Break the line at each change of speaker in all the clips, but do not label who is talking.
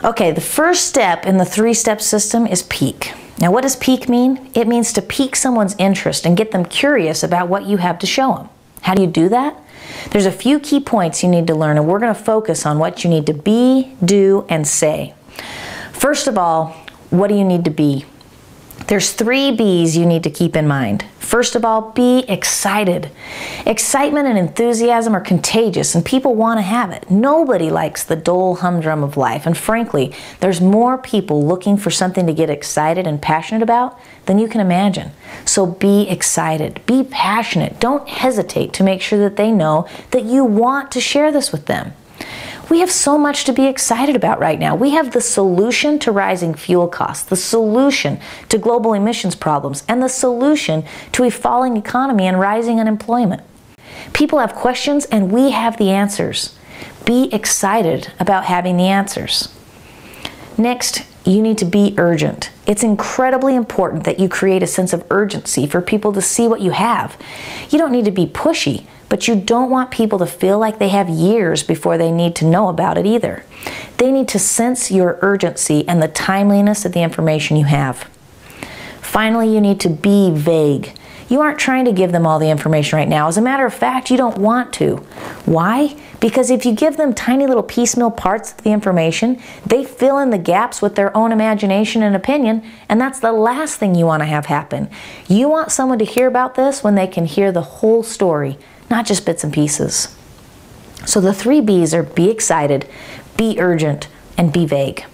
Okay, the first step in the three-step system is pique. Now, what does pique mean? It means to pique someone's interest and get them curious about what you have to show them. How do you do that? There's a few key points you need to learn, and we're going to focus on what you need to be, do, and say. First of all, what do you need to be? There's 3 B's you need to keep in mind. First of all, be excited. Excitement and enthusiasm are contagious, and people want to have it. Nobody likes the dull humdrum of life, and frankly, there's more people looking for something to get excited and passionate about than you can imagine. So be excited, be passionate. Don't hesitate to make sure that they know that you want to share this with them. We have so much to be excited about right now. We have the solution to rising fuel costs, the solution to global emissions problems, and the solution to a falling economy and rising unemployment. People have questions, and we have the answers. Be excited about having the answers. Next, you need to be urgent. It's incredibly important that you create a sense of urgency for people to see what you have. You don't need to be pushy, but you don't want people to feel like they have years before they need to know about it either. They need to sense your urgency and the timeliness of the information you have. Finally, you need to be vague. You aren't trying to give them all the information right now. As a matter of fact, you don't want to. Why? Because if you give them tiny little piecemeal parts of the information, they fill in the gaps with their own imagination and opinion, and that's the last thing you want to have happen. You want someone to hear about this when they can hear the whole story, not just bits and pieces. So the 3 B's are be excited, be urgent, and be vague.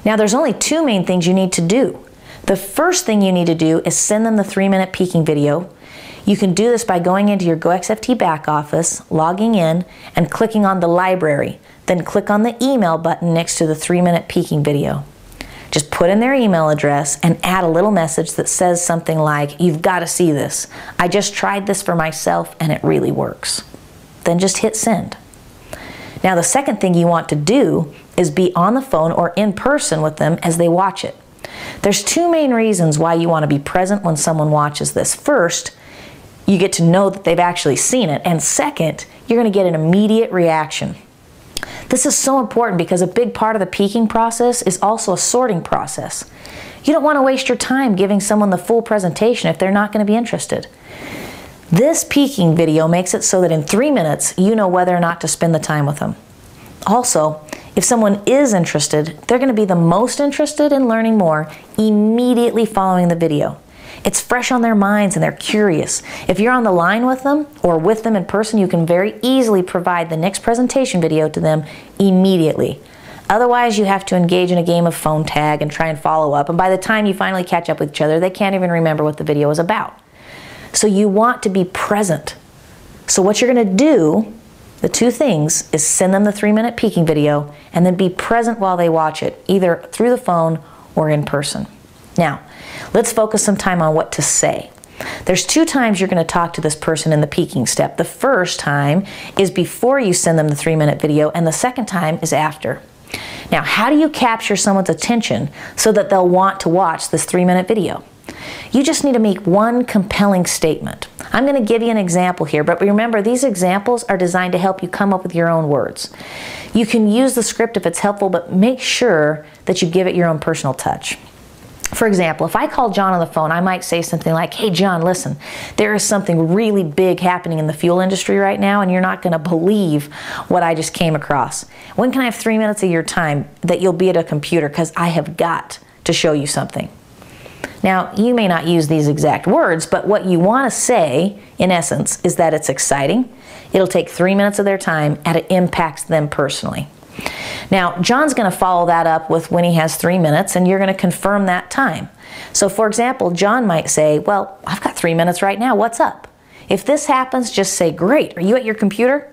Now there's only 2 main things you need to do. The first thing you need to do is send them the 3-minute peeking video. You can do this by going into your GoXFT back office, logging in, and clicking on the library. Then click on the email button next to the 3-minute peeking video. Just put in their email address and add a little message that says something like, "You've got to see this. I just tried this for myself and it really works." Then just hit send. Now the second thing you want to do is be on the phone or in person with them as they watch it. There's 2 main reasons why you want to be present when someone watches this. First, you get to know that they've actually seen it, and second, you're going to get an immediate reaction. This is so important because a big part of the peeking process is also a sorting process. You don't want to waste your time giving someone the full presentation if they're not going to be interested. This peeking video makes it so that in 3 minutes you know whether or not to spend the time with them. Also, if someone is interested, they're going to be the most interested in learning more immediately following the video. It's fresh on their minds and they're curious. If you're on the line with them or with them in person, you can very easily provide the next presentation video to them immediately. Otherwise, you have to engage in a game of phone tag and try and follow up, and by the time you finally catch up with each other, they can't even remember what the video was about. So you want to be present. So what you're going to do, the 2 things, is send them the 3-minute peeking video and then be present while they watch it, either through the phone or in person. Now, let's focus some time on what to say. There's 2 times you're going to talk to this person in the peeking step. The first time is before you send them the 3-minute video, and the second time is after. Now, how do you capture someone's attention so that they'll want to watch this 3-minute video? You just need to make one compelling statement. I'm going to give you an example here, but remember, these examples are designed to help you come up with your own words. You can use the script if it's helpful, but make sure that you give it your own personal touch. For example, if I call John on the phone, I might say something like, "Hey John, listen, there is something really big happening in the fuel industry right now, and you're not going to believe what I just came across. When can I have 3 minutes of your time that you'll be at a computer, because I have got to show you something?" Now, you may not use these exact words, but what you want to say, in essence, is that it's exciting, it'll take 3 minutes of their time, and it impacts them personally. Now, John's going to follow that up with when he has 3 minutes, and you're going to confirm that time. So, for example, John might say, "Well, I've got 3 minutes right now. What's up?" If this happens, just say, "Great. Are you at your computer?"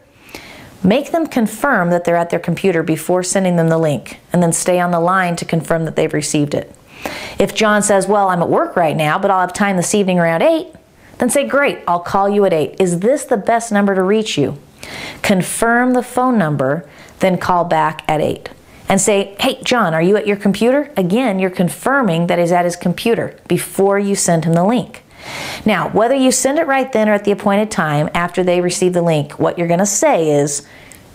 Make them confirm that they're at their computer before sending them the link, and then stay on the line to confirm that they've received it. If John says, "Well, I'm at work right now, but I'll have time this evening around 8, then say, "Great, I'll call you at 8. Is this the best number to reach you?" Confirm the phone number, then call back at 8. And say, "Hey, John, are you at your computer?" Again, you're confirming that he's at his computer before you send him the link. Now, whether you send it right then or at the appointed time after they receive the link, what you're going to say is,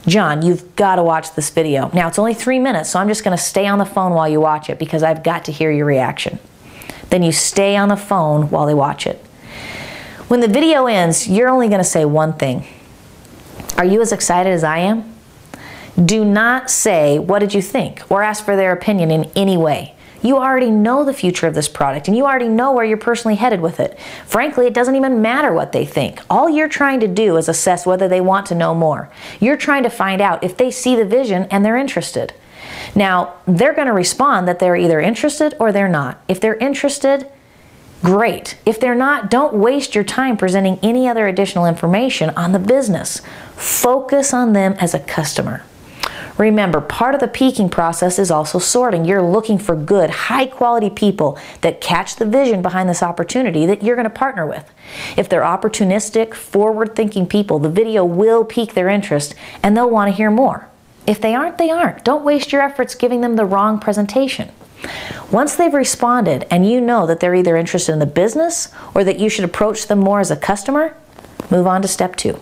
John, you've got to watch this video. Now, it's only 3 minutes, so I'm just going to stay on the phone while you watch it because I've got to hear your reaction. Then you stay on the phone while they watch it. When the video ends, you're only going to say one thing. Are you as excited as I am? Do not say, what did you think? Or ask for their opinion in any way. You already know the future of this product and you already know where you're personally headed with it. Frankly, it doesn't even matter what they think. All you're trying to do is assess whether they want to know more. You're trying to find out if they see the vision and they're interested. Now, they're going to respond that they're either interested or they're not. If they're interested, great. If they're not, don't waste your time presenting any other additional information on the business. Focus on them as a customer. Remember, part of the peaking process is also sorting. You're looking for good, high-quality people that catch the vision behind this opportunity that you're going to partner with. If they're opportunistic, forward-thinking people, the video will pique their interest and they'll want to hear more. If they aren't, they aren't. Don't waste your efforts giving them the wrong presentation. Once they've responded and you know that they're either interested in the business or that you should approach them more as a customer, move on to step 2.